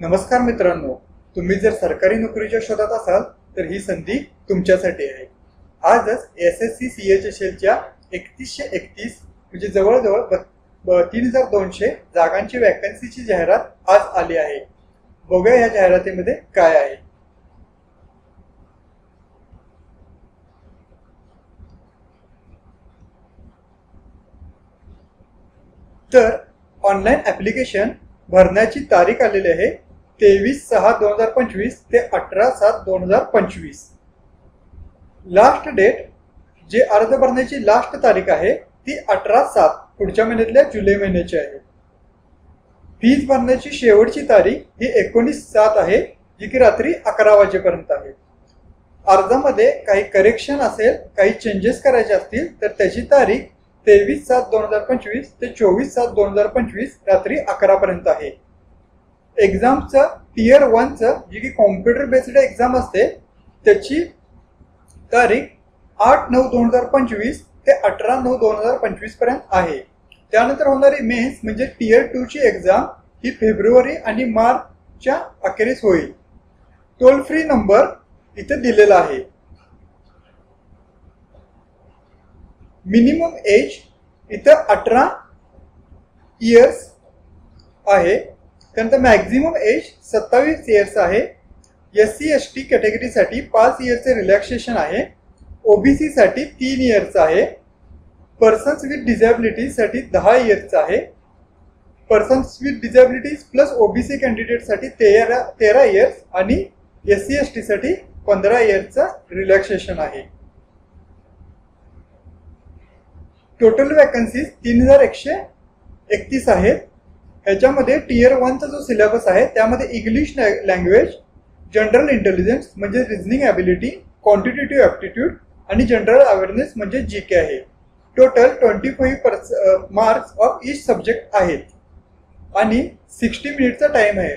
नमस्कार मित्रांनो, तुम्ही जर सरकारी नोकरीच्या शोधात असाल तर ही संधी तुमच्यासाठी आहे। आजच एसएससी सीएचएसएलच्या 3131 म्हणजे जवळजवळ 3200 जागांची वॅकन्सीची जाहिरात आज आली आहे। बघूया या जाहिरातीमध्ये काय आहे। तर ऑनलाइन ऍप्लिकेशन भरण्याची तारीख आलेली आहे 23/6/2025 ते 18/7/2025। लास्ट डेट जे अर्ज भरण्याची लास्ट तारीख आहे ती 18/7 पुढच्या महिन्यातल्या जुलै महिन्याची आहे। फीज भरण्याची शेवटची तारीख ही 19/7 आहे, जी की रात्री 11 वाजेपर्यंत आहे। अर्जामध्ये काही करेक्शन असेल, काही चेंजेस करायचे असतील तर त्याची तारीख 23/7/2025 ते 24/7/2025 रात्री 11 पर्यंत आहे। एक्झामचं टियर 1 जी की कॉम्प्युटर बेस्ड एक्झाम असते त्याची तारीख 8/9/2025 ते 18/9/2025 पर्यंत आहे। त्यानंतर होणारी मेन्स म्हणजे टियर 2 ची एक्झाम ही फेब्रुवारी आणि मार्चच्या अखेरीस होईल। टोल फ्री नंबर इथे दिलेला आहे। मिनिमम एज इथं 18 इयर्स आहे। त्यानंतर मॅक्झिमम एज 27 इयर्स आहे। SC ST कॅटेगरीसाठी 5 इयर्सचे रिलॅक्सेशन आहे। OBC साठी 3 इयर्स आहे। पर्सन्स विथ डिझॅबिलिटीज साठी 10 इयर्स आहे। Persons with disabilities plus OBC candidate साठी 13 इयर्स आणि SC ST साठी 15 इयर्सचा रिलॅक्सेशन आहे। टोटल वॅकन्सीज 3131 आहेत। ह्याच्यामध्ये टियर 1 चा जो सिलेबस आहे त्यामध्ये इंग्लिश लँग्वेज, जनरल इंटेलिजन्स म्हणजे रिझनिंग ॲबिलिटी, क्वांटिटेटिव्ह ॲप्टिट्यूड आणि जनरल अवेअरनेस म्हणजे GK आहे। Total 25 marks of each subject आहेत आणि 60 मिनिटचा टाइम आहे।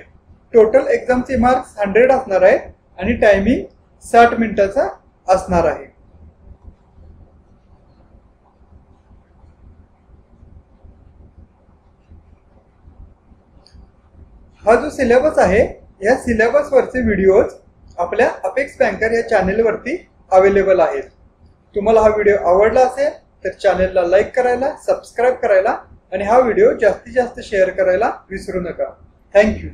टोटल एक्झामचे मार्क्स 100 असणार आहेत आणि टायमिंग 60 मिनिटाचा असणार आहे। हा जो सिलेबस आहे या सिलेबस वरचे व्हिडिओज आपल्या अपेक्स बँकर या चॅनल वरती अवेलेबल आहेत। तुम्हाला हा व्हिडिओ आवडला असेल तर चॅनलला लाईक करायला, सबस्क्राइब करायला आणि हा व्हिडिओ जास्तीत जास्त शेअर करायला विसरू नका। थँक्यू।